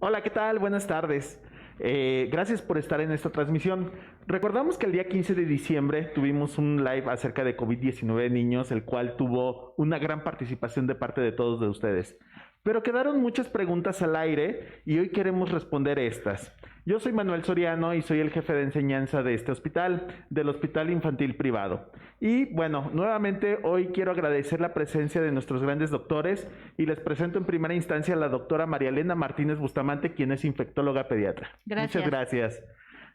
Hola, ¿qué tal? Buenas tardes. Gracias por estar en esta transmisión. Recordamos que el día 15 de diciembre tuvimos un live acerca de COVID-19 en niños, el cual tuvo una gran participación de parte de todos de ustedes. Pero quedaron muchas preguntas al aire y hoy queremos responder estas. Yo soy Manuel Soriano y soy el jefe de enseñanza de este hospital, del Hospital Infantil Privado. Y bueno, nuevamente hoy quiero agradecer la presencia de nuestros grandes doctores y les presento en primera instancia a la doctora María Elena Martínez Bustamante, quien es infectóloga pediatra. Gracias. Muchas gracias.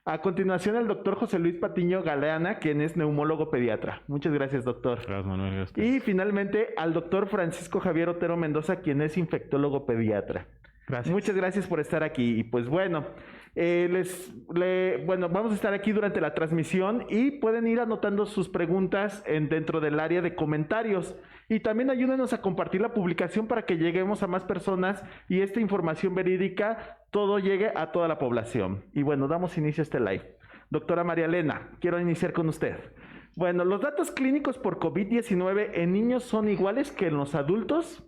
A continuación, el doctor José Luis Patiño Galeana, quien es neumólogo pediatra. Muchas gracias, doctor. Gracias, Manuel. Gracias. Y finalmente, al doctor Francisco Javier Otero Mendoza, quien es infectólogo pediatra. Gracias. Muchas gracias por estar aquí. Y pues bueno, vamos a estar aquí durante la transmisión y pueden ir anotando sus preguntas dentro del área de comentarios. Y también ayúdenos a compartir la publicación para que lleguemos a más personas y esta información verídica todo llegue a toda la población. Y bueno, damos inicio a este live. Doctora María Elena, quiero iniciar con usted. Bueno, ¿los datos clínicos por COVID-19 en niños son iguales que en los adultos?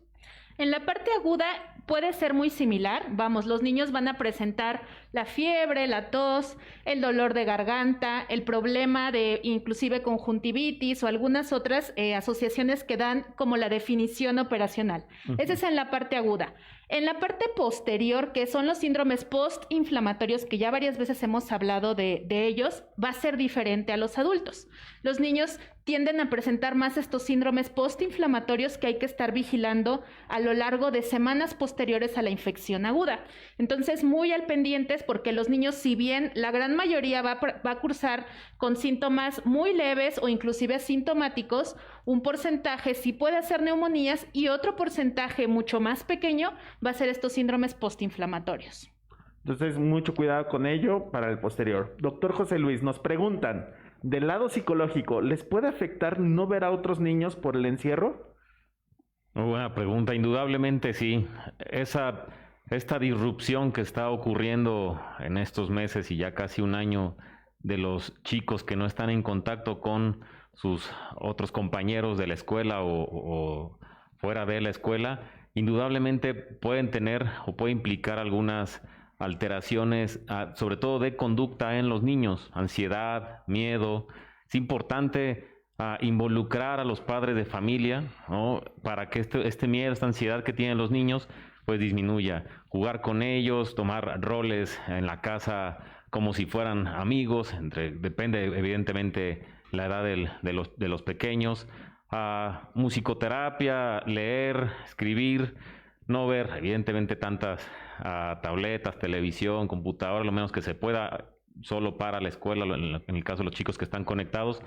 En la parte aguda puede ser muy similar. Vamos, los niños van a presentar la fiebre, la tos, el dolor de garganta, el problema de inclusive conjuntivitis o algunas otras asociaciones que dan como la definición operacional. Esa es en la parte aguda. En la parte posterior, que son los síndromes postinflamatorios, que ya varias veces hemos hablado de ellos, va a ser diferente a los adultos. Los niños tienden a presentar más estos síndromes postinflamatorios que hay que estar vigilando a lo largo de semanas posteriores a la infección aguda. Entonces, muy al pendientes porque los niños, si bien la gran mayoría va a cursar con síntomas muy leves o inclusive asintomáticos, un porcentaje sí puede hacer neumonías y otro porcentaje mucho más pequeño va a ser estos síndromes postinflamatorios. Entonces, mucho cuidado con ello para el posterior. Doctor José Luis, nos preguntan, del lado psicológico, ¿les puede afectar no ver a otros niños por el encierro? Muy buena pregunta. Indudablemente sí. Esta disrupción que está ocurriendo en estos meses y ya casi un año de los chicos que no están en contacto con sus otros compañeros de la escuela o fuera de la escuela, indudablemente pueden tener o puede implicar algunas alteraciones, sobre todo de conducta en los niños, ansiedad, miedo. Es importante involucrar a los padres de familia, ¿no? Para que este miedo, esta ansiedad que tienen los niños, pues disminuya. Jugar con ellos, tomar roles en la casa como si fueran amigos, depende evidentemente la edad de los pequeños. Musicoterapia, leer, escribir, no ver evidentemente tantas tabletas, televisión, computadora, lo menos que se pueda, solo para la escuela, en el caso de los chicos que están conectados,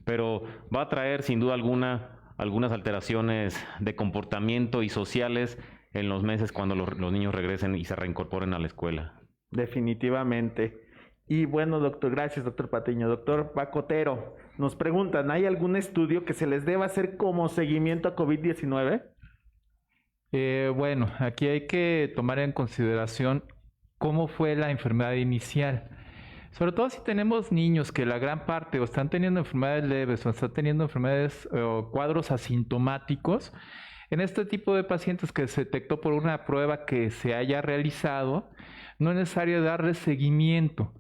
pero va a traer sin duda alguna algunas alteraciones de comportamiento y sociales en los meses cuando los niños regresen y se reincorporen a la escuela. Definitivamente. Y bueno, doctor, gracias, doctor Patiño. Doctor Pacotero, nos preguntan, ¿hay algún estudio que se les deba hacer como seguimiento a COVID-19? Bueno, aquí hay que tomar en consideración cómo fue la enfermedad inicial. Sobre todo si tenemos niños que la gran parte o están teniendo enfermedades leves o están teniendo enfermedades o cuadros asintomáticos, en este tipo de pacientes que se detectó por una prueba que se haya realizado, no es necesario darle seguimiento.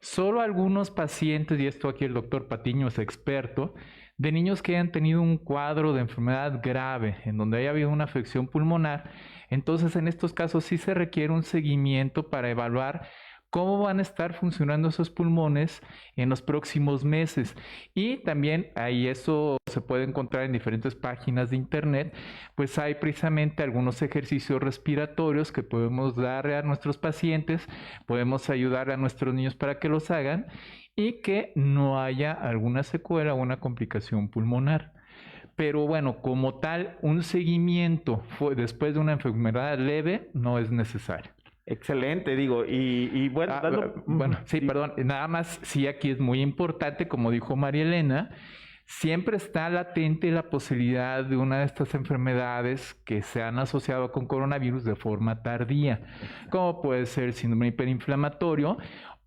Solo algunos pacientes, y esto aquí el doctor Patiño es experto, de niños que hayan tenido un cuadro de enfermedad grave, en donde haya habido una afección pulmonar, entonces en estos casos sí se requiere un seguimiento para evaluar cómo van a estar funcionando esos pulmones en los próximos meses. Y también ahí eso se puede encontrar en diferentes páginas de internet, pues hay precisamente algunos ejercicios respiratorios que podemos dar a nuestros pacientes, podemos ayudar a nuestros niños para que los hagan y que no haya alguna secuela o una complicación pulmonar. Pero bueno, como tal, un seguimiento después de una enfermedad leve no es necesario. Excelente, digo, y bueno... Perdón, nada más, sí, aquí es muy importante, como dijo María Elena, siempre está latente la posibilidad de una de estas enfermedades que se han asociado con coronavirus de forma tardía, como puede ser el síndrome hiperinflamatorio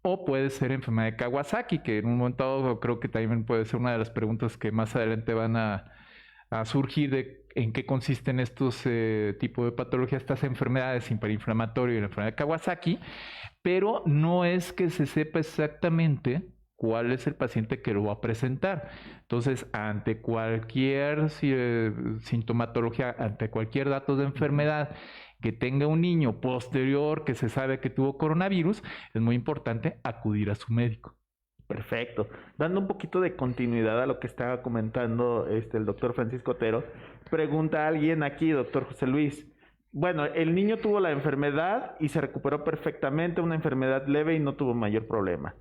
o puede ser enfermedad de Kawasaki, que en un momento dado creo que también puede ser una de las preguntas que más adelante van a surgir de en qué consisten estos tipos de patologías, estas enfermedades, hiperinflamatorio y la enfermedad de Kawasaki, pero no es que se sepa exactamente cuál es el paciente que lo va a presentar. Entonces, ante cualquier sintomatología, ante cualquier dato de enfermedad que tenga un niño posterior que se sabe que tuvo coronavirus, es muy importante acudir a su médico. Perfecto. Dando un poquito de continuidad a lo que estaba comentando el doctor Francisco Otero, pregunta a alguien aquí, doctor José Luis. Bueno, el niño tuvo la enfermedad y se recuperó perfectamente, una enfermedad leve y no tuvo mayor problema.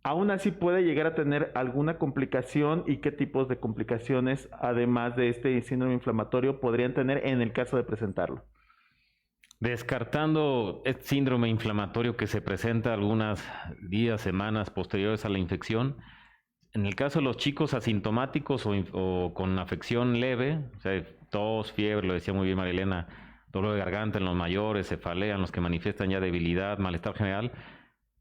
¿Aún así puede llegar a tener alguna complicación y qué tipos de complicaciones, además de este síndrome inflamatorio, podrían tener en el caso de presentarlo? Descartando este síndrome inflamatorio que se presenta algunos días, semanas posteriores a la infección, en el caso de los chicos asintomáticos o con afección leve, o sea, tos, fiebre, lo decía muy bien Marilena, dolor de garganta en los mayores, cefalea en los que manifiestan ya debilidad, malestar general,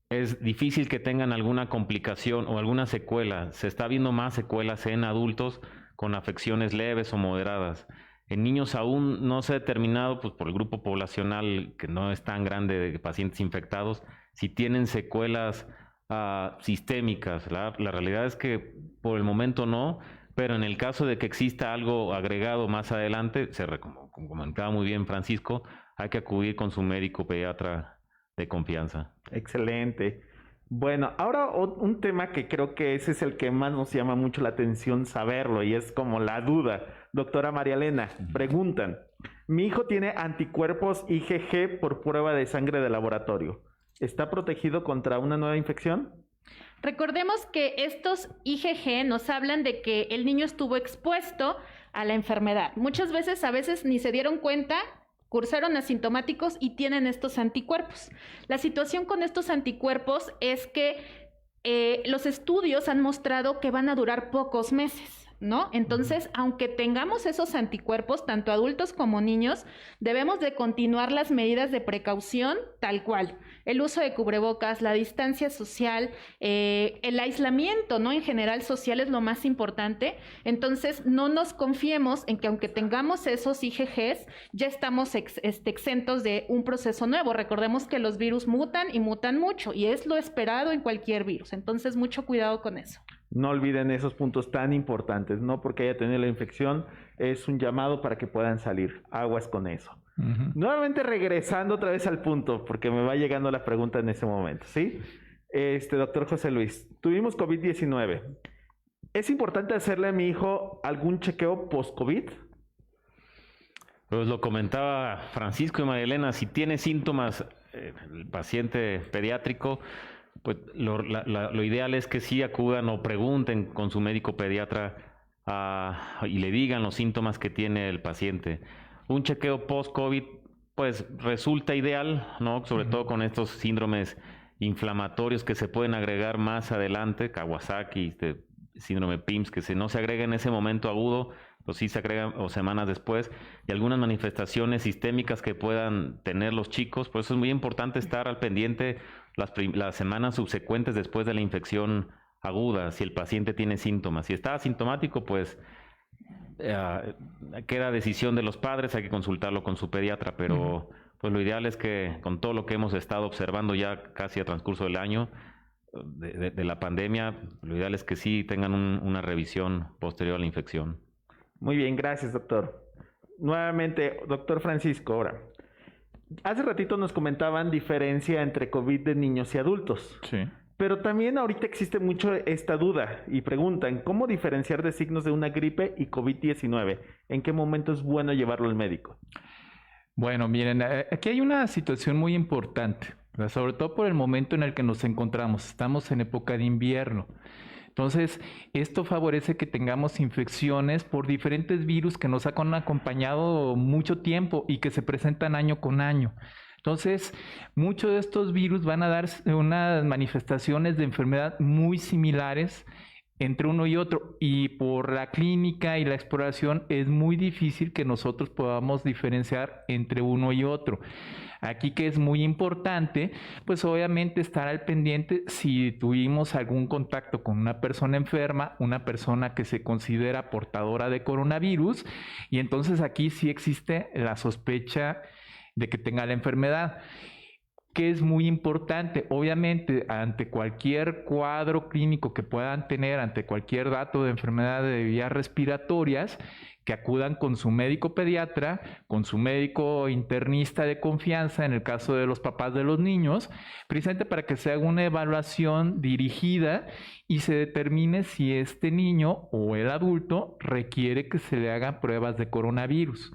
es difícil que tengan alguna complicación o alguna secuela. Se está viendo más secuelas en adultos con afecciones leves o moderadas. En niños aún no se ha determinado, pues por el grupo poblacional que no es tan grande de pacientes infectados, si tienen secuelas sistémicas. La realidad es que por el momento no, pero en el caso de que exista algo agregado más adelante, como comentaba muy bien Francisco, hay que acudir con su médico pediatra de confianza. Excelente. Bueno, ahora un tema que creo que ese es el que más nos llama mucho la atención saberlo y es como la duda. Doctora María Elena, preguntan, mi hijo tiene anticuerpos IgG por prueba de sangre de laboratorio. ¿Está protegido contra una nueva infección? Recordemos que estos IgG nos hablan de que el niño estuvo expuesto a la enfermedad. Muchas veces, a veces ni se dieron cuenta, cursaron asintomáticos y tienen estos anticuerpos. La situación con estos anticuerpos es que los estudios han mostrado que van a durar pocos meses, ¿no? Entonces, aunque tengamos esos anticuerpos, tanto adultos como niños, debemos de continuar las medidas de precaución tal cual. El uso de cubrebocas, la distancia social, el aislamiento, ¿no? En general social es lo más importante. Entonces, no nos confiemos en que aunque tengamos esos IgGs, ya estamos exentos de un proceso nuevo. Recordemos que los virus mutan y mutan mucho y es lo esperado en cualquier virus. Entonces, mucho cuidado con eso. No olviden esos puntos tan importantes. No porque haya tenido la infección, es un llamado para que puedan salir. Aguas con eso. Nuevamente regresando otra vez al punto, porque me va llegando la pregunta en ese momento, ¿sí? Doctor José Luis, tuvimos COVID-19. ¿Es importante hacerle a mi hijo algún chequeo post-COVID? Pues lo comentaba Francisco y María Elena, si tiene síntomas el paciente pediátrico, pues lo ideal es que sí acudan o pregunten con su médico pediatra y le digan los síntomas que tiene el paciente. Un chequeo post-COVID, pues resulta ideal, ¿no? Sobre todo con estos síndromes inflamatorios que se pueden agregar más adelante, Kawasaki, síndrome PIMS, que no se agrega en ese momento agudo, pues sí se agregan o semanas después, y algunas manifestaciones sistémicas que puedan tener los chicos. Por eso es muy importante estar al pendiente las semanas subsecuentes después de la infección aguda, si el paciente tiene síntomas. Si está asintomático, pues queda decisión de los padres, hay que consultarlo con su pediatra, pero pues lo ideal es que con todo lo que hemos estado observando ya casi a transcurso del año de la pandemia, lo ideal es que sí tengan una revisión posterior a la infección. Muy bien, gracias, doctor. Nuevamente, doctor Francisco, ahora, hace ratito nos comentaban diferencia entre COVID de niños y adultos. Sí. Pero también ahorita existe mucho esta duda y preguntan, ¿cómo diferenciar de signos de una gripe y COVID-19? ¿En qué momento es bueno llevarlo al médico? Bueno, miren, aquí hay una situación muy importante, sobre todo por el momento en el que nos encontramos. Estamos en época de invierno. Entonces, esto favorece que tengamos infecciones por diferentes virus que nos han acompañado mucho tiempo y que se presentan año con año. Entonces, muchos de estos virus van a dar unas manifestaciones de enfermedad muy similares entre uno y otro, y por la clínica y la exploración es muy difícil que nosotros podamos diferenciar entre uno y otro. Aquí que es muy importante, pues obviamente estar al pendiente si tuvimos algún contacto con una persona enferma, una persona que se considera portadora de coronavirus, y entonces aquí sí existe la sospecha de que tenga la enfermedad. Que es muy importante, obviamente, ante cualquier cuadro clínico que puedan tener, ante cualquier dato de enfermedad de vías respiratorias, que acudan con su médico pediatra, con su médico internista de confianza, en el caso de los papás de los niños, precisamente para que se haga una evaluación dirigida y se determine si este niño o el adulto requiere que se le hagan pruebas de coronavirus.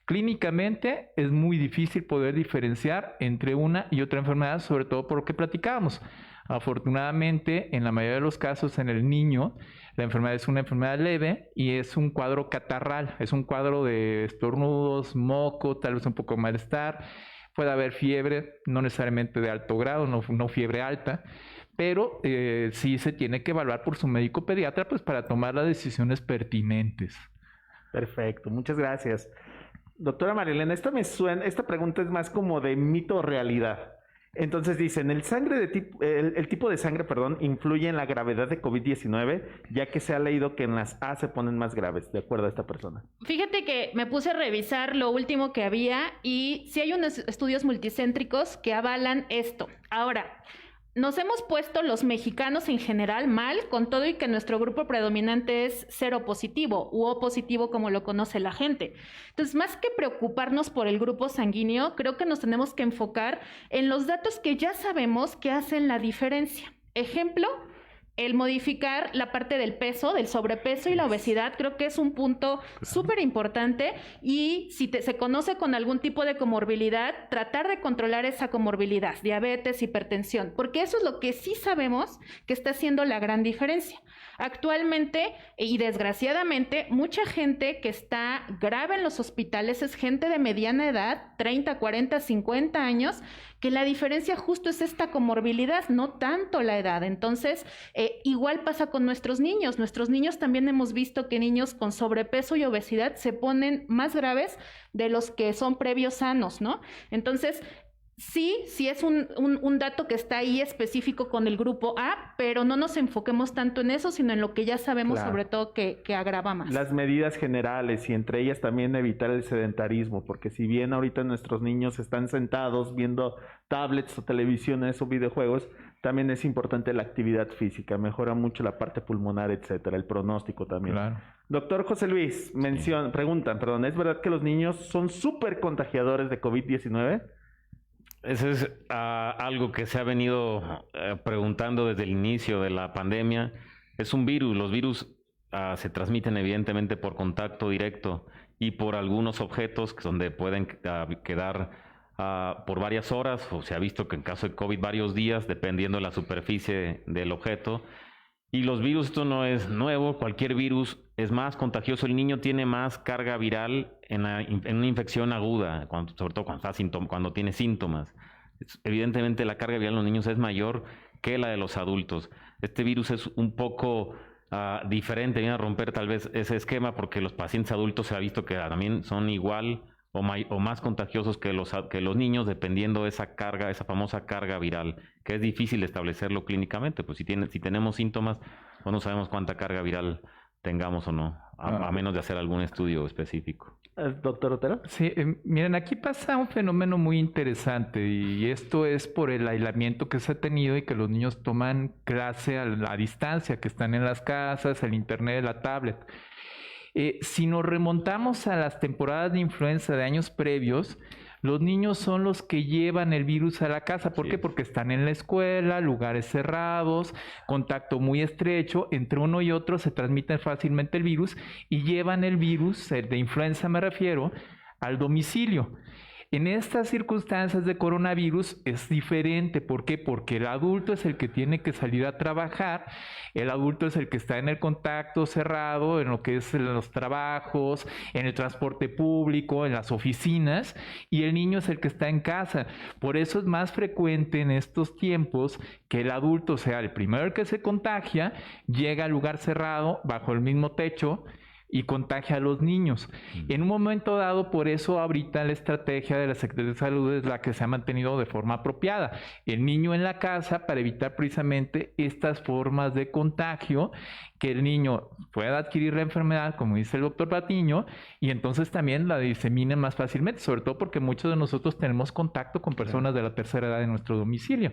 Clínicamente es muy difícil poder diferenciar entre una y otra enfermedad, sobre todo por lo que platicábamos. Afortunadamente, en la mayoría de los casos en el niño, la enfermedad es una enfermedad leve y es un cuadro catarral, es un cuadro de estornudos, moco, tal vez un poco de malestar. Puede haber fiebre, no necesariamente de alto grado, no fiebre alta, pero sí se tiene que evaluar por su médico pediatra pues, para tomar las decisiones pertinentes. Perfecto, muchas gracias. Doctora Marilena, esta pregunta es más como de mito o realidad. Entonces dicen, el tipo de sangre, influye en la gravedad de COVID-19, ya que se ha leído que en las A se ponen más graves, de acuerdo a esta persona. Fíjate que me puse a revisar lo último que había y sí hay unos estudios multicéntricos que avalan esto. Ahora, nos hemos puesto los mexicanos en general mal, con todo y que nuestro grupo predominante es cero positivo u O positivo como lo conoce la gente. Entonces, más que preocuparnos por el grupo sanguíneo, creo que nos tenemos que enfocar en los datos que ya sabemos que hacen la diferencia. Ejemplo, el modificar la parte del peso, del sobrepeso y la obesidad, creo que es un punto súper importante y si se conoce con algún tipo de comorbilidad, tratar de controlar esa comorbilidad, diabetes, hipertensión, porque eso es lo que sí sabemos que está haciendo la gran diferencia. Actualmente y desgraciadamente, mucha gente que está grave en los hospitales es gente de mediana edad, 30, 40, 50 años, que la diferencia justo es esta comorbilidad, no tanto la edad. Entonces, igual pasa con nuestros niños. Nuestros niños también hemos visto que niños con sobrepeso y obesidad se ponen más graves de los que son previos sanos, ¿no? Entonces, sí es un dato que está ahí específico con el grupo A, pero no nos enfoquemos tanto en eso, sino en lo que ya sabemos, claro, sobre todo que agrava más. Las medidas generales y entre ellas también evitar el sedentarismo, porque si bien ahorita nuestros niños están sentados viendo tablets o televisiones o videojuegos, también es importante la actividad física, mejora mucho la parte pulmonar, etcétera, el pronóstico también. Claro. Doctor José Luis, preguntan, ¿es verdad que los niños son súper contagiadores de COVID-19? Eso es algo que se ha venido preguntando desde el inicio de la pandemia. Es un virus. Los virus se transmiten evidentemente por contacto directo y por algunos objetos donde pueden quedar por varias horas, o se ha visto que en caso de COVID varios días, dependiendo de la superficie del objeto. Y los virus, esto no es nuevo, cualquier virus es más contagioso. El niño tiene más carga viral en una infección aguda, sobre todo cuando tiene síntomas. Evidentemente la carga viral en los niños es mayor que la de los adultos. Este virus es un poco diferente, viene a romper tal vez ese esquema porque los pacientes adultos se ha visto que también son igual o más contagiosos que los niños, dependiendo de esa famosa carga viral, que es difícil establecerlo clínicamente, pues si tenemos síntomas, pues no sabemos cuánta carga viral tengamos o no, a menos de hacer algún estudio específico. Doctor Otero. Sí, miren, aquí pasa un fenómeno muy interesante y esto es por el aislamiento que se ha tenido y que los niños toman clase a la distancia, que están en las casas, el internet, la tablet. Si nos remontamos a las temporadas de influenza de años previos, los niños son los que llevan el virus a la casa. ¿Por qué? Porque están en la escuela, lugares cerrados, contacto muy estrecho. Entre uno y otro se transmite fácilmente el virus y llevan el virus, de influenza me refiero, al domicilio. En estas circunstancias de coronavirus es diferente. ¿Por qué? Porque el adulto es el que tiene que salir a trabajar, el adulto es el que está en el contacto cerrado, en lo que es en los trabajos, en el transporte público, en las oficinas, y el niño es el que está en casa. Por eso es más frecuente en estos tiempos que el adulto sea el primero que se contagia, llega al lugar cerrado, bajo el mismo techo, y contagia a los niños. En un momento dado, por eso ahorita la estrategia de la Secretaría de Salud es la que se ha mantenido de forma apropiada. El niño en la casa para evitar precisamente estas formas de contagio, que el niño pueda adquirir la enfermedad, como dice el doctor Patiño, y entonces también la diseminen más fácilmente, sobre todo porque muchos de nosotros tenemos contacto con personas de la tercera edad en nuestro domicilio.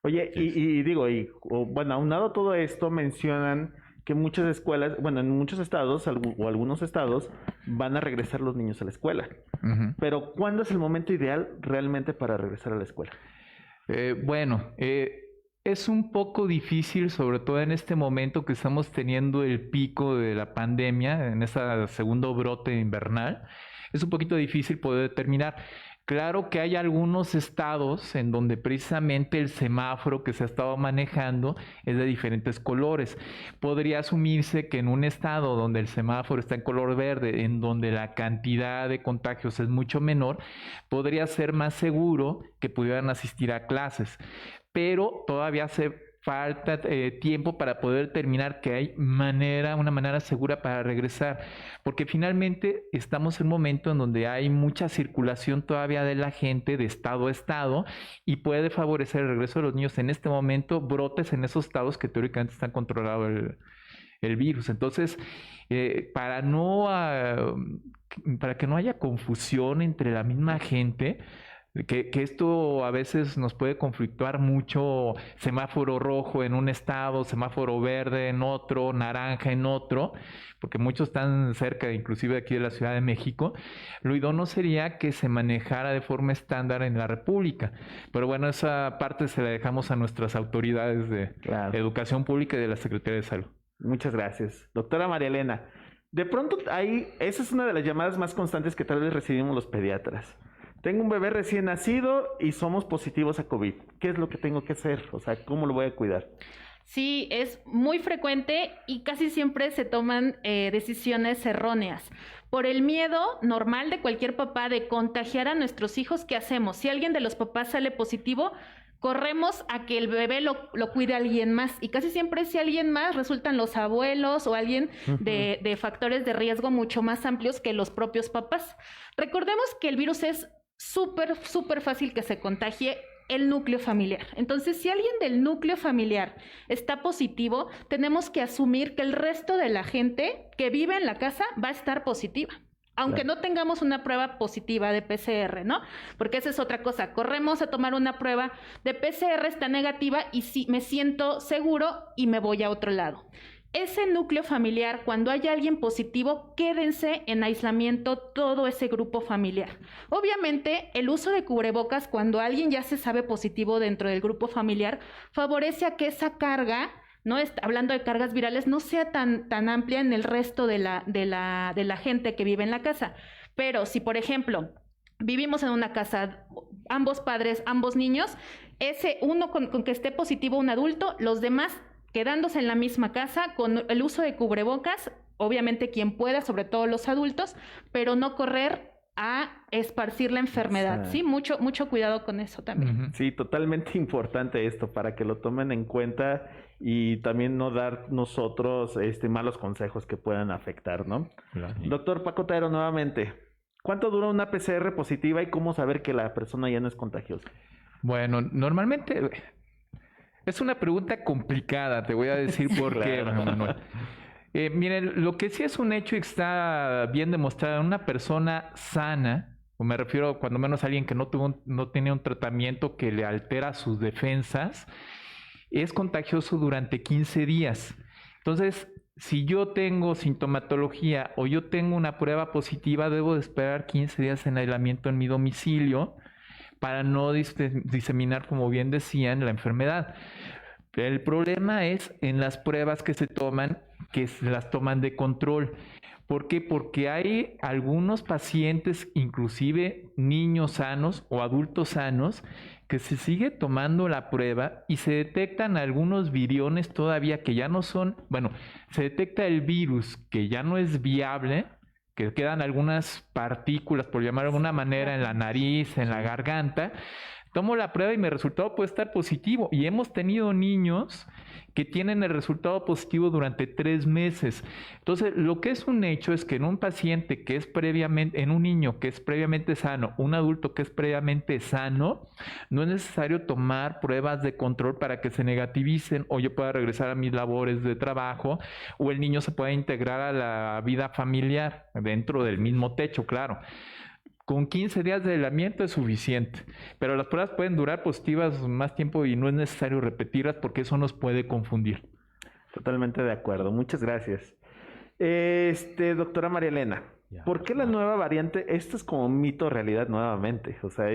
Oye, bueno, aunado todo esto, mencionan que muchas escuelas, bueno, en muchos estados o algunos estados van a regresar los niños a la escuela. Pero ¿cuándo es el momento ideal realmente para regresar a la escuela? Es un poco difícil, sobre todo en este momento que estamos teniendo el pico de la pandemia, en ese segundo brote invernal. Es un poquito difícil poder determinar. Claro que hay algunos estados en donde precisamente el semáforo que se ha estado manejando es de diferentes colores. Podría asumirse que en un estado donde el semáforo está en color verde, en donde la cantidad de contagios es mucho menor, podría ser más seguro que pudieran asistir a clases. Pero todavía hace falta tiempo para poder determinar que hay una manera segura para regresar, porque finalmente estamos en un momento en donde hay mucha circulación todavía de la gente de estado a estado y puede favorecer el regreso de los niños en este momento, brotes en esos estados que teóricamente están controlados el virus. Entonces, para que no haya confusión entre la misma gente, que esto a veces nos puede conflictuar mucho, semáforo rojo en un estado, semáforo verde en otro, naranja en otro, porque muchos están cerca, inclusive aquí de la Ciudad de México. Lo idóneo sería que se manejara de forma estándar en la República. Pero bueno, esa parte se la dejamos a nuestras autoridades de Educación Pública y de la Secretaría de Salud. Muchas gracias. Doctora María Elena, de pronto esa es una de las llamadas más constantes que tal vez recibimos los pediatras. Tengo un bebé recién nacido y somos positivos a COVID. ¿Qué es lo que tengo que hacer? O sea, ¿cómo lo voy a cuidar? Sí, es muy frecuente y casi siempre se toman decisiones erróneas. Por el miedo normal de cualquier papá de contagiar a nuestros hijos, ¿qué hacemos? Si alguien de los papás sale positivo, corremos a que el bebé lo cuide alguien más. Y casi siempre si alguien más resultan los abuelos o alguien de factores de riesgo mucho más amplios que los propios papás. Recordemos que el virus es súper fácil que se contagie el núcleo familiar. Entonces, si alguien del núcleo familiar está positivo, tenemos que asumir que el resto de la gente que vive en la casa va a estar positiva. Aunque no tengamos una prueba positiva de PCR, ¿no? Porque esa es otra cosa. Corremos a tomar una prueba de PCR, está negativa y sí, me siento seguro y me voy a otro lado. Ese núcleo familiar, cuando haya alguien positivo, quédense en aislamiento todo ese grupo familiar. Obviamente, el uso de cubrebocas cuando alguien ya se sabe positivo dentro del grupo familiar favorece a que esa carga, ¿no? Hablando de cargas virales, no sea tan amplia en el resto de la gente que vive en la casa. Pero si, por ejemplo, vivimos en una casa, ambos padres, ambos niños, ese uno con que esté positivo un adulto, los demás quedándose en la misma casa con el uso de cubrebocas, obviamente quien pueda, sobre todo los adultos, pero no correr a esparcir la enfermedad. Sí, mucho cuidado con eso también. Sí, totalmente importante esto para que lo tomen en cuenta y también no dar nosotros malos consejos que puedan afectar, ¿no? Claro. Doctor Paco Taero, nuevamente, ¿cuánto dura una PCR positiva y cómo saber que la persona ya no es contagiosa? Bueno, normalmente es una pregunta complicada, te voy a decir por qué, Manuel. Miren, lo que sí es un hecho y está bien demostrado, una persona sana, o me refiero cuando menos a alguien que no tiene un tratamiento que le altera sus defensas, es contagioso durante 15 días. Entonces, si yo tengo sintomatología o yo tengo una prueba positiva, debo de esperar 15 días en aislamiento en mi domicilio para no diseminar, como bien decían, la enfermedad. El problema es en las pruebas que se toman, que las toman de control, ¿Por qué? Porque hay algunos pacientes, inclusive niños sanos o adultos sanos, que se sigue tomando la prueba y se detectan algunos viriones todavía que ya no son, bueno, se detecta el virus que ya no es viable, que quedan algunas partículas, por llamar de alguna manera, en la nariz, en la garganta. Tomo la prueba y mi resultado puede estar positivo. Y hemos tenido niños que tienen el resultado positivo durante 3 meses. Entonces, lo que es un hecho es que en un paciente que es previamente, en un niño que es previamente sano, un adulto que es previamente sano, no es necesario tomar pruebas de control para que se negativicen o yo pueda regresar a mis labores de trabajo o el niño se pueda integrar a la vida familiar dentro del mismo techo, claro. Con 15 días de aislamiento es suficiente, pero las pruebas pueden durar positivas más tiempo y no es necesario repetirlas porque eso nos puede confundir. Totalmente de acuerdo. Muchas gracias. Doctora María Elena, ¿por qué la nueva variante, esto es como un mito realidad nuevamente? O sea,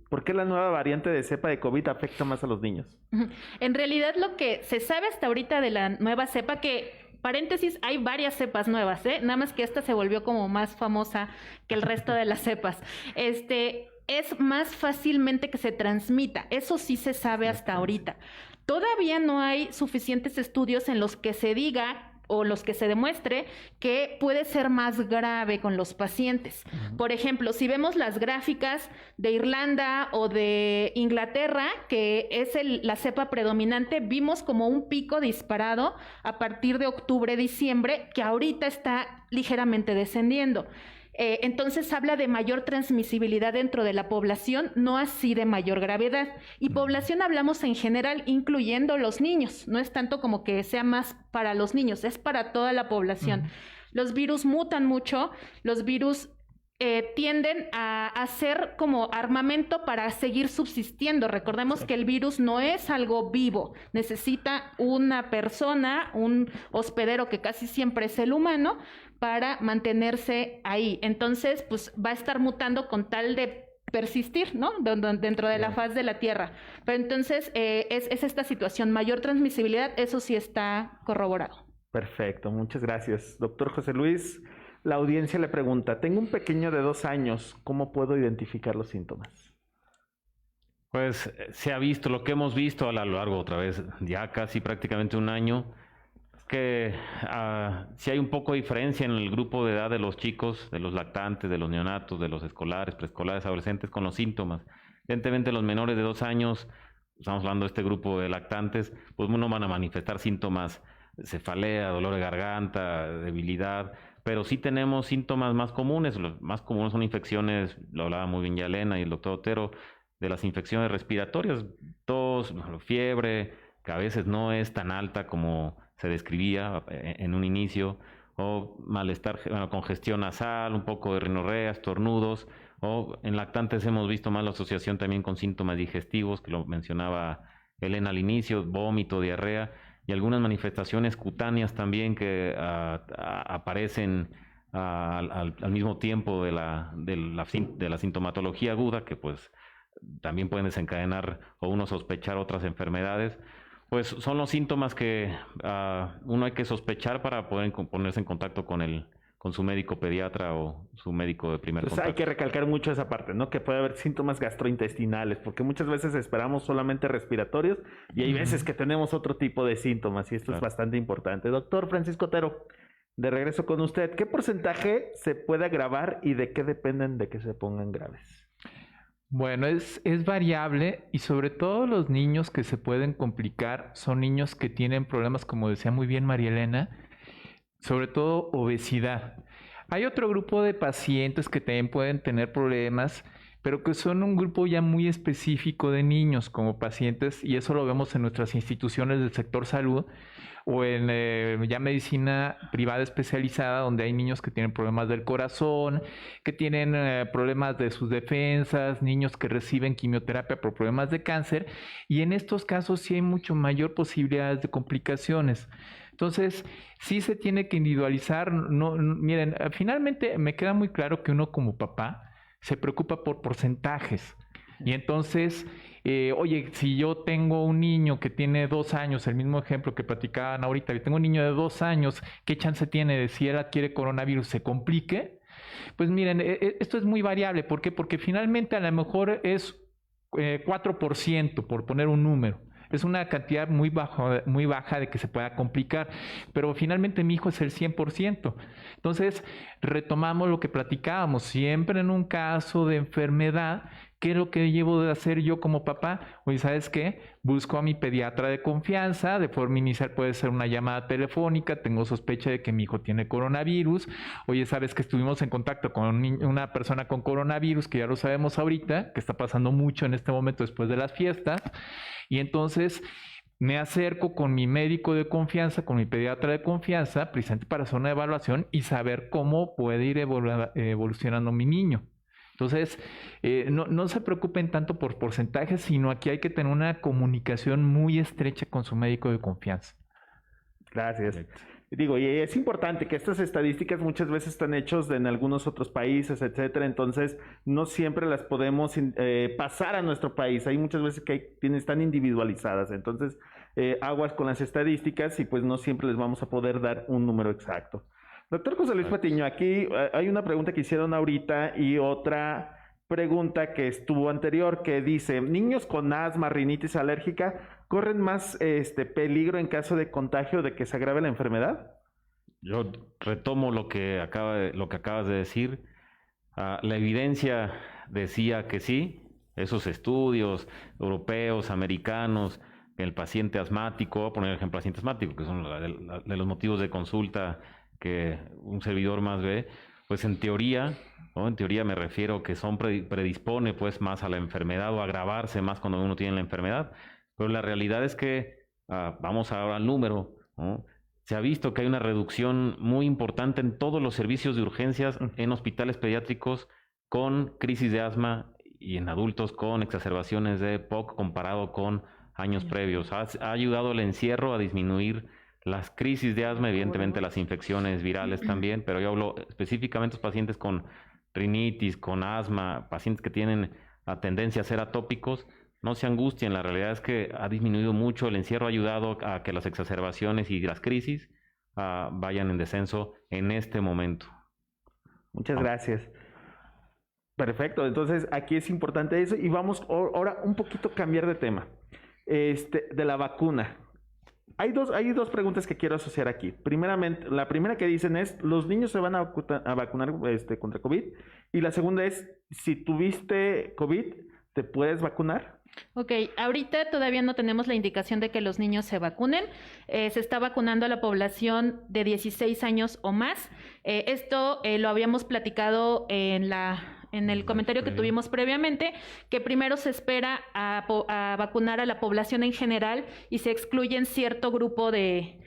¿por qué la nueva variante de cepa de COVID afecta más a los niños? En realidad lo que se sabe hasta ahorita de la nueva cepa, que paréntesis, hay varias cepas nuevas, nada más que esta se volvió como más famosa que el resto de las cepas. Es más fácilmente que se transmita, eso sí se sabe hasta ahorita. Todavía no hay suficientes estudios en los que se diga o los que se demuestre que puede ser más grave con los pacientes. Por ejemplo, si vemos las gráficas de Irlanda o de Inglaterra, que es la cepa predominante, vimos como un pico disparado a partir de octubre, diciembre, que ahorita está ligeramente descendiendo. Entonces habla de mayor transmisibilidad dentro de la población, no así de mayor gravedad. Y población hablamos en general, incluyendo los niños. No es tanto como que sea más para los niños, es para toda la población. Los virus mutan mucho, los virus tienden a ser como armamento para seguir subsistiendo. Recordemos que el virus no es algo vivo, necesita una persona, un hospedero que casi siempre es el humano, para mantenerse ahí. Entonces, pues va a estar mutando con tal de persistir, ¿no? Dentro de la faz de la Tierra. Pero entonces es esta situación, mayor transmisibilidad, eso sí está corroborado. Perfecto, muchas gracias. Doctor José Luis, la audiencia le pregunta, tengo un pequeño de 2 años, ¿cómo puedo identificar los síntomas? Pues se ha visto lo que hemos visto a lo largo, otra vez, ya casi prácticamente un año, que sí hay un poco de diferencia en el grupo de edad de los chicos, de los lactantes, de los neonatos, de los escolares, preescolares, adolescentes con los síntomas. Evidentemente los menores de 2 años, estamos hablando de este grupo de lactantes, pues no van a manifestar síntomas, cefalea, dolor de garganta, debilidad, pero sí tenemos síntomas más comunes. Los más comunes son infecciones, lo hablaba muy bien ya Elena y el doctor Otero, de las infecciones respiratorias, tos, fiebre, que a veces no es tan alta como se describía en un inicio, o malestar, congestión nasal, un poco de rinorrea, estornudos, o en lactantes hemos visto más la asociación también con síntomas digestivos, que lo mencionaba Elena al inicio, vómito, diarrea, y algunas manifestaciones cutáneas también que aparecen al mismo tiempo de la sintomatología aguda, que pues también pueden desencadenar o uno sospechar otras enfermedades. Pues son los síntomas que uno hay que sospechar para poder ponerse en contacto con su médico pediatra o su médico de primer contacto. Hay que recalcar mucho esa parte, ¿no? Que puede haber síntomas gastrointestinales, porque muchas veces esperamos solamente respiratorios y hay veces que tenemos otro tipo de síntomas y esto es bastante importante. Doctor Francisco Otero, de regreso con usted, ¿qué porcentaje se puede agravar y de qué dependen de que se pongan graves? Bueno, es variable y sobre todo los niños que se pueden complicar son niños que tienen problemas, como decía muy bien María Elena, sobre todo obesidad. Hay otro grupo de pacientes que también pueden tener problemas, pero que son un grupo ya muy específico de niños como pacientes, y eso lo vemos en nuestras instituciones del sector salud, o en ya medicina privada especializada, donde hay niños que tienen problemas del corazón, que tienen problemas de sus defensas, niños que reciben quimioterapia por problemas de cáncer, y en estos casos sí hay mucho mayor posibilidades de complicaciones. Entonces, sí se tiene que individualizar. Miren, finalmente me queda muy claro que uno como papá se preocupa por porcentajes. Y entonces Oye, si yo tengo un niño que tiene 2 años, el mismo ejemplo que platicaban ahorita, yo tengo un niño de 2 años, ¿qué chance tiene de si él adquiere coronavirus se complique? Pues miren, esto es muy variable. ¿Por qué? Porque finalmente a lo mejor es 4%, por poner un número. Es una cantidad muy baja de que se pueda complicar, pero finalmente mi hijo es el 100%. Entonces, retomamos lo que platicábamos, siempre en un caso de enfermedad, ¿qué es lo que debo de hacer yo como papá? Oye, ¿sabes qué? Busco a mi pediatra de confianza, de forma inicial puede ser una llamada telefónica, tengo sospecha de que mi hijo tiene coronavirus, oye, ¿sabes que estuvimos en contacto con una persona con coronavirus, que ya lo sabemos ahorita, que está pasando mucho en este momento después de las fiestas? Y entonces me acerco con mi médico de confianza, con mi pediatra de confianza, precisamente para hacer una evaluación y saber cómo puede ir evolucionando mi niño. Entonces, no se preocupen tanto por porcentajes, sino aquí hay que tener una comunicación muy estrecha con su médico de confianza. Gracias. Digo, y es importante que estas estadísticas muchas veces están hechas en algunos otros países, etcétera, entonces no siempre las podemos pasar a nuestro país. Hay muchas veces que están individualizadas, entonces aguas con las estadísticas y pues no siempre les vamos a poder dar un número exacto. Doctor José Luis Patiño, aquí hay una pregunta que hicieron ahorita y otra pregunta que estuvo anterior que dice, ¿niños con asma, rinitis alérgica corren más peligro en caso de contagio de que se agrave la enfermedad? Yo retomo lo que acabas de decir. La evidencia decía que sí, esos estudios europeos, americanos, el paciente asmático, voy a poner el ejemplo paciente asmático, que son de los motivos de consulta que un servidor más ve, pues en teoría, ¿no? En teoría me refiero que predispone pues más a la enfermedad o a agravarse más cuando uno tiene la enfermedad, pero la realidad es que, vamos ahora al número, ¿no? Se ha visto que hay una reducción muy importante en todos los servicios de urgencias en hospitales pediátricos con crisis de asma y en adultos con exacerbaciones de POC comparado con años previos. Ha ayudado el encierro a disminuir las crisis de asma, evidentemente las infecciones virales también, pero yo hablo específicamente de pacientes con rinitis, con asma, pacientes que tienen la tendencia a ser atópicos. No se angustien, la realidad es que ha disminuido mucho, el encierro ha ayudado a que las exacerbaciones y las crisis vayan en descenso en este momento. Muchas gracias. Perfecto, entonces aquí es importante eso y vamos ahora un poquito cambiar de tema. De la vacuna. Hay dos preguntas que quiero asociar aquí. Primeramente, la primera que dicen es, ¿los niños se van a vacunar contra COVID? Y la segunda es, si tuviste COVID, ¿te puedes vacunar? Ok, ahorita todavía no tenemos la indicación de que los niños se vacunen. Se está vacunando a la población de 16 años o más. Esto lo habíamos platicado en el comentario que tuvimos previamente, que primero se espera a vacunar a la población en general y se excluyen cierto grupo de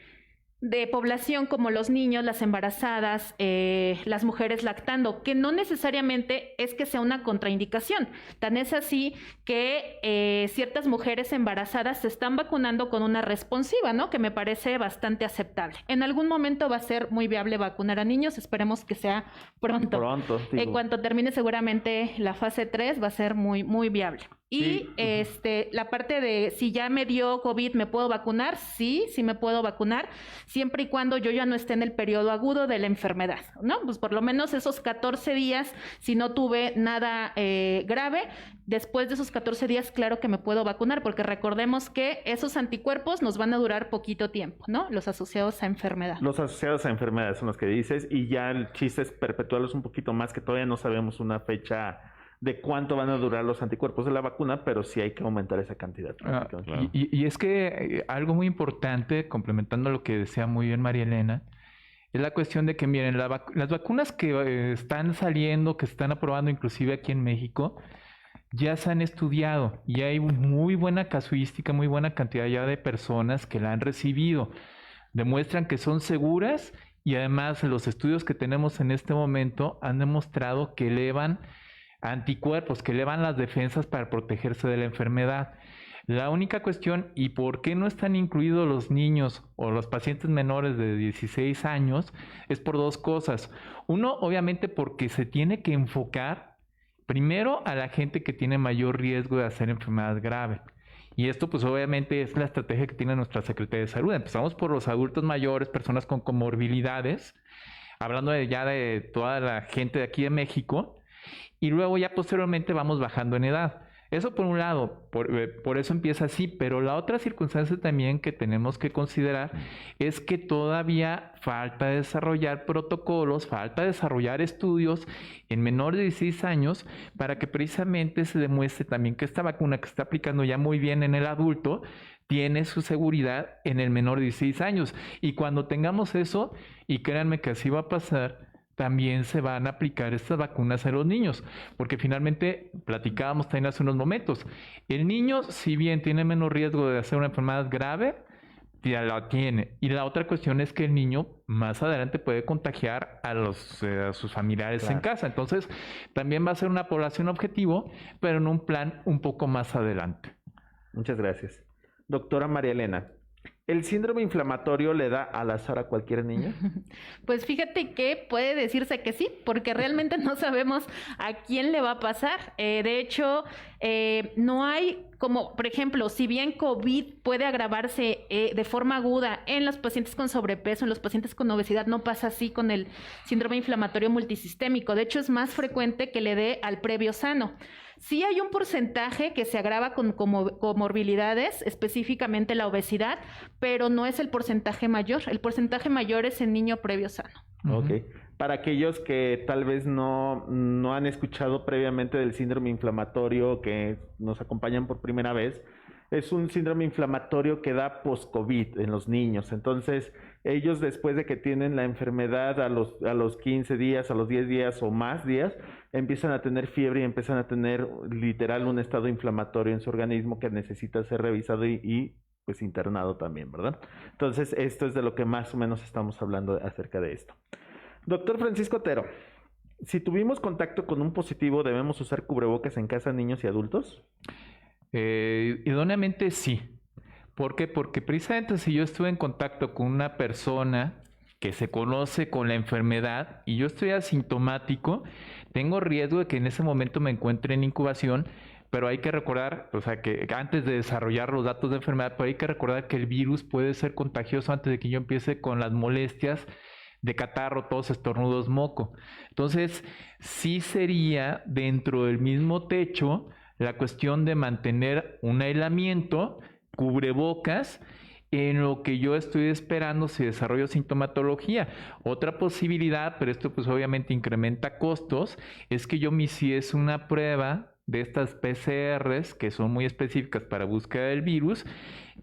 población como los niños, las embarazadas, las mujeres lactando, que no necesariamente es que sea una contraindicación. Tan es así que ciertas mujeres embarazadas se están vacunando con una responsiva, ¿no? Que me parece bastante aceptable. En algún momento va a ser muy viable vacunar a niños, esperemos que sea pronto. En cuanto termine seguramente la fase 3 va a ser muy, muy viable. Y sí. La parte de si ya me dio COVID, ¿me puedo vacunar? Sí me puedo vacunar, siempre y cuando yo ya no esté en el periodo agudo de la enfermedad, ¿no? Pues por lo menos esos 14 días, si no tuve nada grave, después de esos 14 días, claro que me puedo vacunar, porque recordemos que esos anticuerpos nos van a durar poquito tiempo, ¿no? Los asociados a enfermedad. Los asociados a enfermedades son los que dices, y ya el chiste es perpetuarlos un poquito más, que todavía no sabemos una fecha de cuánto van a durar los anticuerpos de la vacuna, pero sí hay que aumentar esa cantidad. Claro. Y es que algo muy importante, complementando lo que decía muy bien María Elena, es la cuestión de que, miren, las vacunas que están saliendo, que se están aprobando inclusive aquí en México, ya se han estudiado y hay muy buena casuística, muy buena cantidad ya de personas que la han recibido. Demuestran que son seguras y además los estudios que tenemos en este momento han demostrado que elevan anticuerpos, que elevan las defensas para protegerse de la enfermedad. La única cuestión, ¿y por qué no están incluidos los niños o los pacientes menores de 16 años? Es por dos cosas. Uno, obviamente porque se tiene que enfocar Primero, a la gente que tiene mayor riesgo de hacer enfermedad grave. Y esto pues obviamente es la estrategia que tiene nuestra Secretaría de Salud. Empezamos por los adultos mayores, personas con comorbilidades, hablando ya de toda la gente de aquí de México, y luego ya posteriormente vamos bajando en edad. Eso por un lado, por eso empieza así, pero la otra circunstancia también que tenemos que considerar es que todavía falta desarrollar protocolos, falta desarrollar estudios en menores de 16 años para que precisamente se demuestre también que esta vacuna que está aplicando ya muy bien en el adulto tiene su seguridad en el menor de 16 años. Y cuando tengamos eso, y créanme que así va a pasar, también se van a aplicar estas vacunas a los niños, porque finalmente platicábamos también hace unos momentos, el niño si bien tiene menos riesgo de hacer una enfermedad grave, ya la tiene, y la otra cuestión es que el niño más adelante puede contagiar a sus familiares Claro. en casa, entonces también va a ser una población objetivo, pero en un plan un poco más adelante. Muchas gracias. Doctora María Elena, ¿el síndrome inflamatorio le da al azar a cualquier niño? Pues fíjate que puede decirse que sí, porque realmente no sabemos a quién le va a pasar. De hecho, no hay como, por ejemplo, si bien COVID puede agravarse de forma aguda en los pacientes con sobrepeso, en los pacientes con obesidad, no pasa así con el síndrome inflamatorio multisistémico. De hecho, es más frecuente que le dé al previo sano. Sí hay un porcentaje que se agrava con comorbilidades, específicamente la obesidad, pero no es el porcentaje mayor. El porcentaje mayor es en niño previo sano. Ok. Para aquellos que tal vez no han escuchado previamente del síndrome inflamatorio, que nos acompañan por primera vez, es un síndrome inflamatorio que da post-COVID en los niños. Entonces, ellos después de que tienen la enfermedad a los 15 días, a los 10 días o más días, empiezan a tener fiebre y empiezan a tener literal un estado inflamatorio en su organismo que necesita ser revisado y pues internado también, ¿verdad? Entonces, esto es de lo que más o menos estamos hablando acerca de esto. Doctor Francisco Otero, si tuvimos contacto con un positivo, ¿debemos usar cubrebocas en casa, niños y adultos? Idóneamente sí. ¿Por qué? Porque precisamente si yo estuve en contacto con una persona que se conoce con la enfermedad y yo estoy asintomático, tengo riesgo de que en ese momento me encuentre en incubación, pero hay que recordar, o sea, que antes de desarrollar los datos de enfermedad, pero hay que recordar que el virus puede ser contagioso antes de que yo empiece con las molestias de catarro, tos, estornudos, moco. Entonces, sí sería dentro del mismo techo la cuestión de mantener un aislamiento, cubrebocas, en lo que yo estoy esperando si desarrollo sintomatología. Otra posibilidad, pero esto pues obviamente incrementa costos, es que yo me hiciese una prueba de estas PCRs que son muy específicas para búsqueda del virus,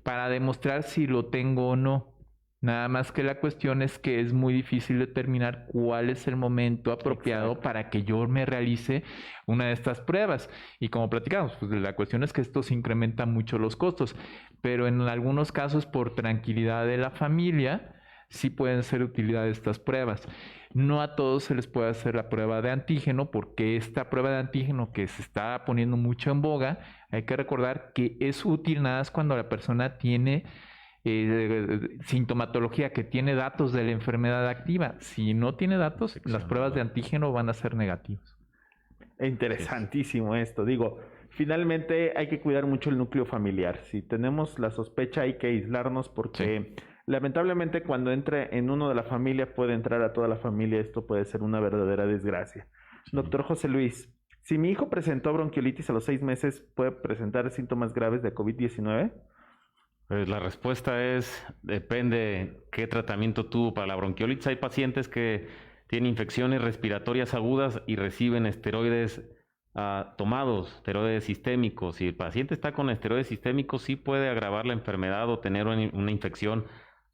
para demostrar si lo tengo o no. Nada más que la cuestión es que es muy difícil determinar cuál es el momento apropiado para que yo me realice una de estas pruebas. Y como platicamos, pues la cuestión es que esto se incrementa mucho los costos, pero en algunos casos por tranquilidad de la familia sí pueden ser de utilidad estas pruebas. No a todos se les puede hacer la prueba de antígeno porque esta prueba de antígeno que se está poniendo mucho en boga, hay que recordar que es útil nada más cuando la persona tiene sintomatología, que tiene datos de la enfermedad activa. Si no tiene datos, las pruebas de antígeno van a ser negativas. Interesantísimo esto. Digo, finalmente hay que cuidar mucho el núcleo familiar. Si tenemos la sospecha hay que aislarnos porque lamentablemente cuando entre en uno de la familia puede entrar a toda la familia. Esto puede ser una verdadera desgracia. Doctor José Luis, si mi hijo presentó bronquiolitis a los 6 meses, ¿puede presentar síntomas graves de COVID-19? Pues la respuesta es, depende qué tratamiento tuvo para la bronquiolitis. Hay pacientes que tienen infecciones respiratorias agudas y reciben esteroides tomados, esteroides sistémicos. Si el paciente está con esteroides sistémicos, sí puede agravar la enfermedad o tener una infección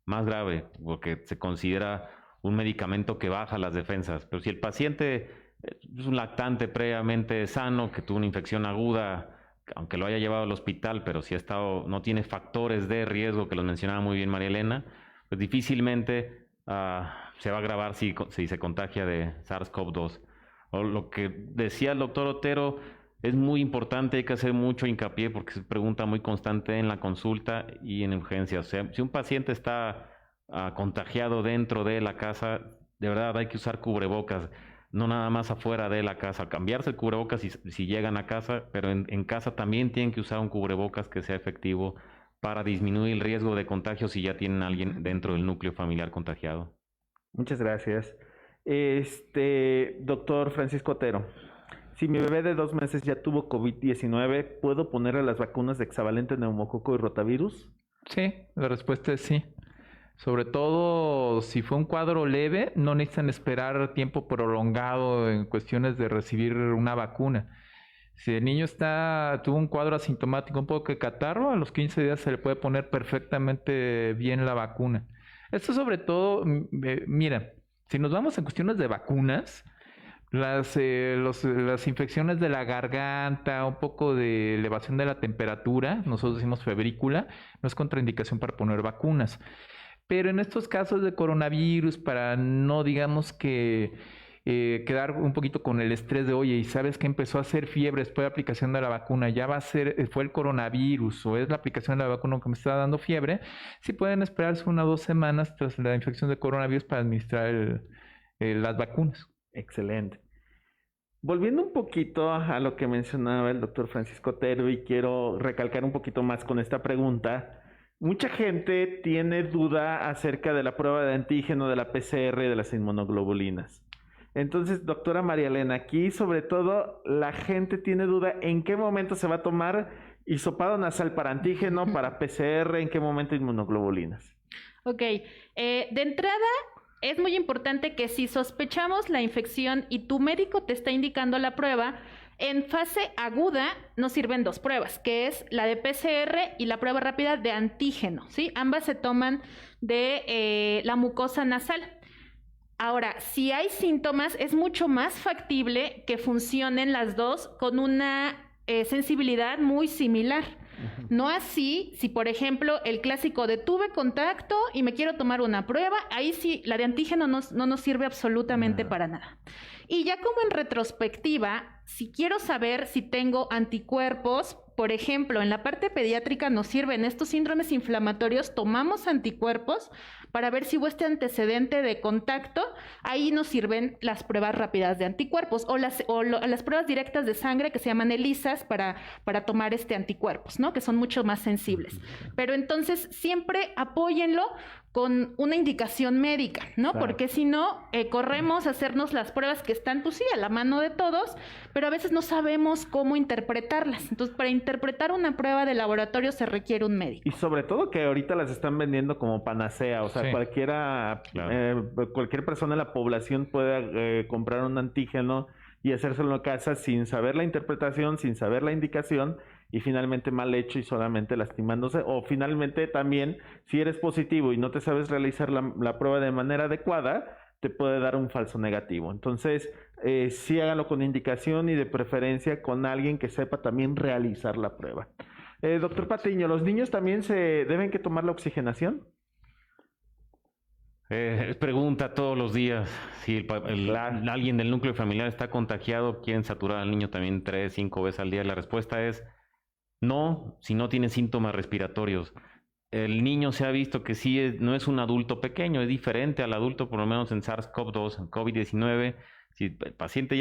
más grave, porque se considera un medicamento que baja las defensas. Pero si el paciente es un lactante previamente sano, que tuvo una infección aguda, aunque lo haya llevado al hospital, pero si ha estado, no tiene factores de riesgo, que los mencionaba muy bien María Elena, pues difícilmente se va a agravar si se contagia de SARS-CoV-2. O lo que decía el doctor Otero, es muy importante, hay que hacer mucho hincapié porque es pregunta muy constante en la consulta y en urgencias. O sea, si un paciente está contagiado dentro de la casa, de verdad hay que usar cubrebocas. no nada más afuera de la casa, cambiarse el cubrebocas si llegan a casa, pero en casa también tienen que usar un cubrebocas que sea efectivo para disminuir el riesgo de contagio si ya tienen a alguien dentro del núcleo familiar contagiado. Muchas gracias. Doctor Francisco Otero, si mi bebé de 2 meses ya tuvo COVID-19, ¿puedo ponerle las vacunas de hexavalente, neumococo y rotavirus? Sí, la respuesta es sí. Sobre todo si fue un cuadro leve, no necesitan esperar tiempo prolongado en cuestiones de recibir una vacuna. Si el niño tuvo un cuadro asintomático, un poco de catarro, a los 15 días se le puede poner perfectamente bien la vacuna. Esto sobre todo, mira, si nos vamos en cuestiones de vacunas, las infecciones de la garganta, un poco de elevación de la temperatura, nosotros decimos febrícula, no es contraindicación para poner vacunas. Pero en estos casos de coronavirus, para no digamos que quedar un poquito con el estrés de, oye, y sabes que empezó a hacer fiebre después de la aplicación de la vacuna, ya fue el coronavirus o es la aplicación de la vacuna que me está dando fiebre, sí pueden esperarse 1 o 2 semanas tras la infección de coronavirus para administrar las vacunas. Excelente. Volviendo un poquito a lo que mencionaba el doctor Francisco Otero, y quiero recalcar un poquito más con esta pregunta. Mucha gente tiene duda acerca de la prueba de antígeno, de la PCR y de las inmunoglobulinas. Entonces, doctora María Elena, aquí sobre todo la gente tiene duda en qué momento se va a tomar hisopado nasal para antígeno, para PCR, en qué momento inmunoglobulinas. Ok, de entrada es muy importante que si sospechamos la infección y tu médico te está indicando la prueba, en fase aguda nos sirven 2 pruebas, que es la de PCR y la prueba rápida de antígeno, ¿sí? Ambas se toman de la mucosa nasal. Ahora, si hay síntomas, es mucho más factible que funcionen las dos con una sensibilidad muy similar. No así, si por ejemplo el clásico de tuve contacto y me quiero tomar una prueba, ahí sí la de antígeno no nos sirve absolutamente para nada. Y ya como en retrospectiva, si quiero saber si tengo anticuerpos, por ejemplo, en la parte pediátrica nos sirven estos síndromes inflamatorios, tomamos anticuerpos para ver si hubo este antecedente de contacto, ahí nos sirven las pruebas rápidas de anticuerpos o las pruebas directas de sangre que se llaman ELISAs para tomar anticuerpos, ¿no? Que son mucho más sensibles. Pero entonces siempre apóyenlo con una indicación médica, ¿no? Claro. Porque si no, corremos a hacernos las pruebas que están, pues sí, a la mano de todos, pero a veces no sabemos cómo interpretarlas. Entonces, para interpretar una prueba de laboratorio se requiere un médico. Y sobre todo que ahorita las están vendiendo como panacea, o sea, sí. Cualquier persona en la población puede comprar un antígeno y hacérselo en casa sin saber la interpretación, sin saber la indicación, y finalmente mal hecho y solamente lastimándose, o finalmente también si eres positivo y no te sabes realizar la prueba de manera adecuada, te puede dar un falso negativo. Entonces, sí háganlo con indicación y de preferencia con alguien que sepa también realizar la prueba. Doctor Patiño, ¿los niños también se deben que tomar la oxigenación? Pregunta todos los días si alguien del núcleo familiar está contagiado, quieren saturar al niño también 3, 5 veces al día. La respuesta es no, si no tiene síntomas respiratorios. El niño se ha visto que sí no es un adulto pequeño, es diferente al adulto, por lo menos en SARS-CoV-2, en COVID-19. Si el paciente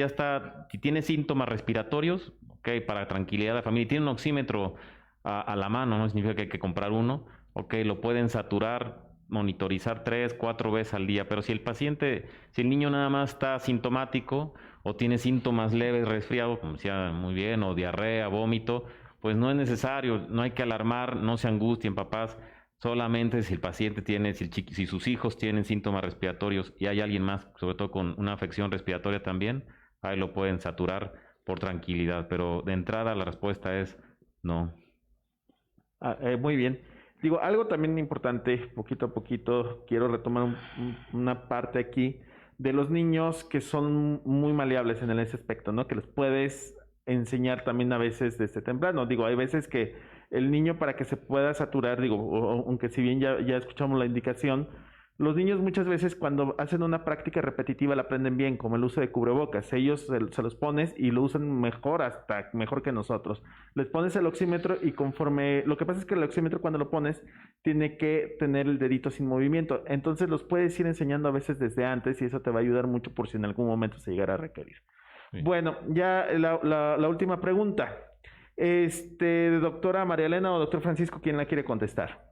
si tiene síntomas respiratorios, ok, para tranquilidad de la familia, tiene un oxímetro a la mano, no significa que hay que comprar uno, ok, lo pueden saturar, monitorizar 3, 4 veces al día, pero si el niño nada más está asintomático o tiene síntomas leves, resfriado, como decía muy bien, o diarrea, vómito, pues no es necesario, no hay que alarmar, no se angustien papás, solamente si el paciente si sus hijos tienen síntomas respiratorios y hay alguien más, sobre todo con una afección respiratoria también, ahí lo pueden saturar por tranquilidad, pero de entrada la respuesta es no. Muy bien. Digo, algo también importante, poquito a poquito, quiero retomar una parte aquí de los niños que son muy maleables en ese aspecto, ¿no? Que les puedes enseñar también a veces desde temprano. Digo, hay veces que el niño para que se pueda saturar, digo, aunque si bien ya escuchamos la indicación, Los niños muchas veces cuando hacen una práctica repetitiva la aprenden bien, como el uso de cubrebocas. Ellos se los pones y lo usan mejor, hasta mejor que nosotros. Les pones el oxímetro y conforme... Lo que pasa es que el oxímetro cuando lo pones tiene que tener el dedito sin movimiento. Entonces los puedes ir enseñando a veces desde antes y eso te va a ayudar mucho por si en algún momento se llegara a requerir. Sí. Bueno, ya la última pregunta. Doctora María Elena o doctor Francisco, ¿quién la quiere contestar?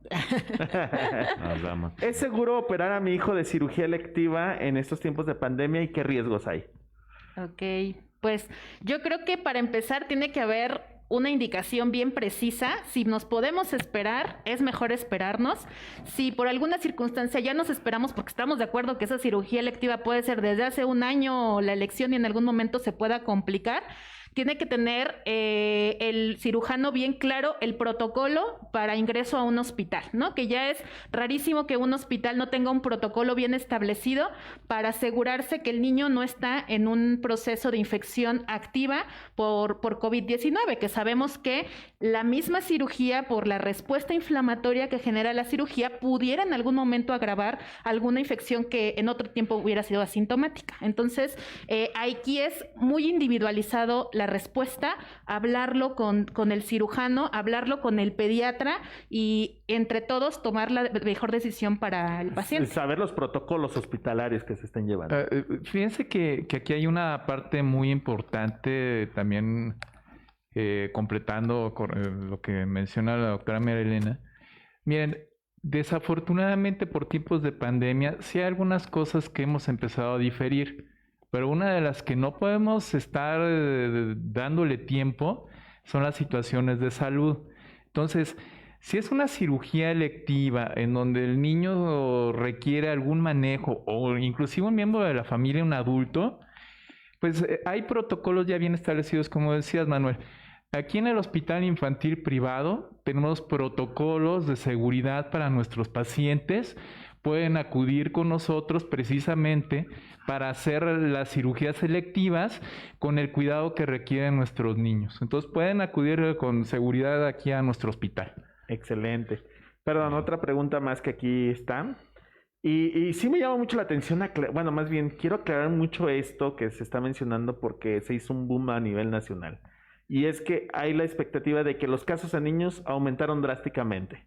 ¿Es seguro operar a mi hijo de cirugía electiva en estos tiempos de pandemia y qué riesgos hay? Ok, pues yo creo que para empezar tiene que haber una indicación bien precisa. Si nos podemos esperar, es mejor esperarnos. Si por alguna circunstancia ya nos esperamos porque estamos de acuerdo que esa cirugía electiva puede ser desde hace un año la elección y en algún momento se pueda complicar, tiene que tener el cirujano bien claro el protocolo para ingreso a un hospital, ¿no? Que ya es rarísimo que un hospital no tenga un protocolo bien establecido para asegurarse que el niño no está en un proceso de infección activa por COVID-19, que sabemos que la misma cirugía, por la respuesta inflamatoria que genera la cirugía, pudiera en algún momento agravar alguna infección que en otro tiempo hubiera sido asintomática. Entonces, aquí es muy individualizado la respuesta, hablarlo con el cirujano, hablarlo con el pediatra y entre todos tomar la mejor decisión para el paciente. Saber los protocolos hospitalarios que se estén llevando. Fíjense que aquí hay una parte muy importante también, completando lo que menciona la doctora María Elena. Miren, desafortunadamente por tiempos de pandemia, sí hay algunas cosas que hemos empezado a diferir. Pero una de las que no podemos estar dándole tiempo son las situaciones de salud. Entonces, si es una cirugía electiva en donde el niño requiere algún manejo o inclusive un miembro de la familia, un adulto, pues hay protocolos ya bien establecidos, como decías, Manuel. Aquí en el Hospital Infantil Privado tenemos protocolos de seguridad para nuestros pacientes. Pueden acudir con nosotros precisamente para hacer las cirugías selectivas con el cuidado que requieren nuestros niños. Entonces pueden acudir con seguridad aquí a nuestro hospital. Excelente. Perdón, otra pregunta más que aquí está. Y sí me llama mucho la atención, bueno, más bien quiero aclarar mucho esto que se está mencionando porque se hizo un boom a nivel nacional. Y es que hay la expectativa de que los casos en niños aumentaron drásticamente.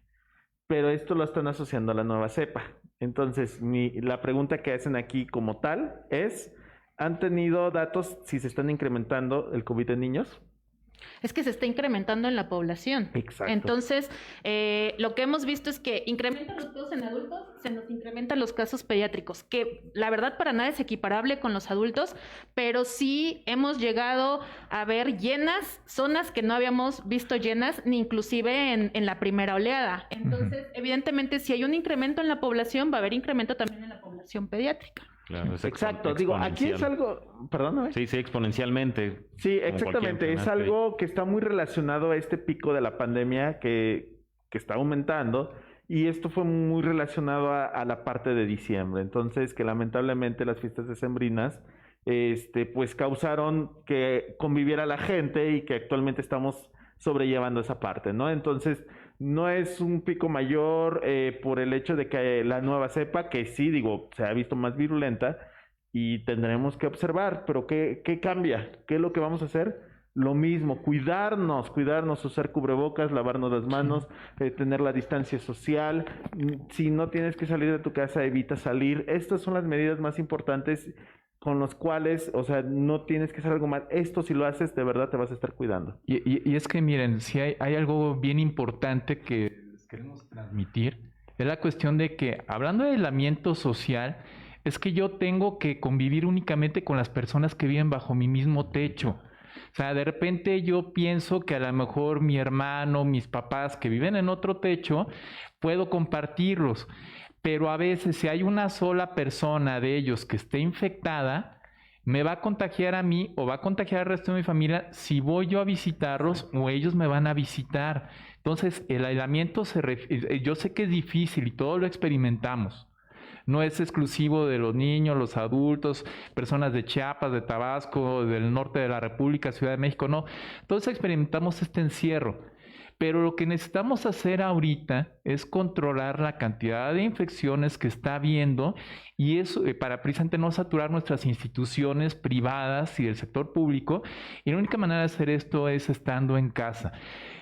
Pero esto lo están asociando a la nueva cepa. Entonces, la pregunta que hacen aquí como tal es, ¿han tenido datos si se están incrementando el COVID en niños? Es que se está incrementando en la población. Exacto. Entonces, lo que hemos visto es que incrementan los casos en adultos, se nos incrementan los casos pediátricos, que la verdad para nada es equiparable con los adultos, pero sí hemos llegado a ver llenas zonas que no habíamos visto llenas, ni inclusive en la primera oleada. Entonces, evidentemente, si hay un incremento en la población, va a haber incremento también en la población pediátrica. Claro, es exacto, digo, aquí es algo, perdóname. Sí, exponencialmente. Sí, exactamente, es algo que está muy relacionado a este pico de la pandemia que está aumentando y esto fue muy relacionado a la parte de diciembre, entonces que lamentablemente las fiestas decembrinas pues causaron que conviviera la gente y que actualmente estamos sobrellevando esa parte, ¿no? Entonces, no es un pico mayor por el hecho de que la nueva cepa, que sí, digo, se ha visto más virulenta y tendremos que observar, pero ¿qué cambia? ¿Qué es lo que vamos a hacer? Lo mismo, cuidarnos, usar cubrebocas, lavarnos las manos, tener la distancia social. Si no tienes que salir de tu casa, evita salir. Estas son las medidas más importantes con los cuales, o sea, no tienes que hacer algo más. Esto si lo haces, de verdad te vas a estar cuidando. Y es que miren, si hay algo bien importante que les queremos transmitir, es la cuestión de que, hablando de aislamiento social, es que yo tengo que convivir únicamente con las personas que viven bajo mi mismo techo. O sea, de repente yo pienso que a lo mejor mi hermano, mis papás que viven en otro techo, puedo compartirlos. Pero a veces si hay una sola persona de ellos que esté infectada, me va a contagiar a mí o va a contagiar al resto de mi familia si voy yo a visitarlos o ellos me van a visitar. Entonces, el aislamiento yo sé que es difícil y todos lo experimentamos. No es exclusivo de los niños, los adultos, personas de Chiapas, de Tabasco, del norte de la República, Ciudad de México, no. Todos experimentamos este encierro. Pero lo que necesitamos hacer ahorita es controlar la cantidad de infecciones que está habiendo y eso para precisamente no saturar nuestras instituciones privadas y el sector público. Y la única manera de hacer esto es estando en casa.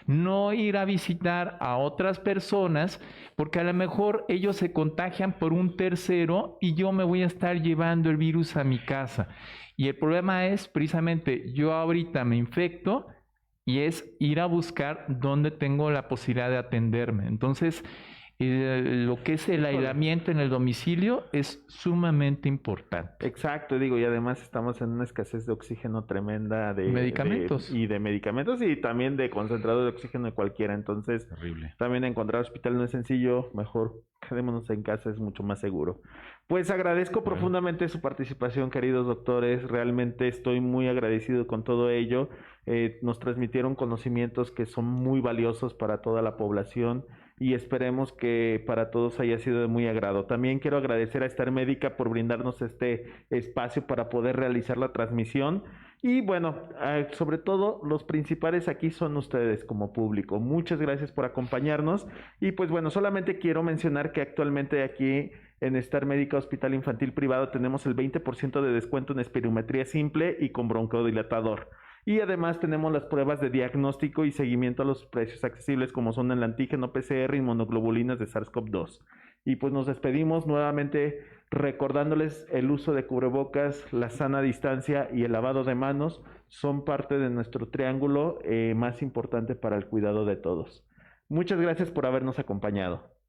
No ir a visitar a otras personas porque a lo mejor ellos se contagian por un tercero y yo me voy a estar llevando el virus a mi casa. Y el problema es precisamente yo ahorita me infecto y es ir a buscar dónde tengo la posibilidad de atenderme. Entonces, lo que es el aislamiento en el domicilio es sumamente importante. Exacto, digo, y además estamos en una escasez de oxígeno tremenda de medicamentos. y de medicamentos y también de concentrado de oxígeno de cualquiera. Entonces, Terrible. también encontrar hospital no es sencillo, mejor quedémonos en casa, es mucho más seguro. Pues agradezco profundamente su participación, queridos doctores. Realmente estoy muy agradecido con todo ello. Nos transmitieron conocimientos que son muy valiosos para toda la población y esperemos que para todos haya sido de muy agrado. También quiero agradecer a Star Médica por brindarnos este espacio para poder realizar la transmisión. Y bueno, sobre todo los principales aquí son ustedes como público. Muchas gracias por acompañarnos. Y pues bueno, solamente quiero mencionar que actualmente aquí en Star Médica Hospital Infantil Privado tenemos el 20% de descuento en espirometría simple y con broncodilatador. Y además tenemos las pruebas de diagnóstico y seguimiento a los precios accesibles como son el antígeno PCR y monoglobulinas de SARS-CoV-2. Y pues nos despedimos nuevamente recordándoles el uso de cubrebocas, la sana distancia y el lavado de manos son parte de nuestro triángulo más importante para el cuidado de todos. Muchas gracias por habernos acompañado.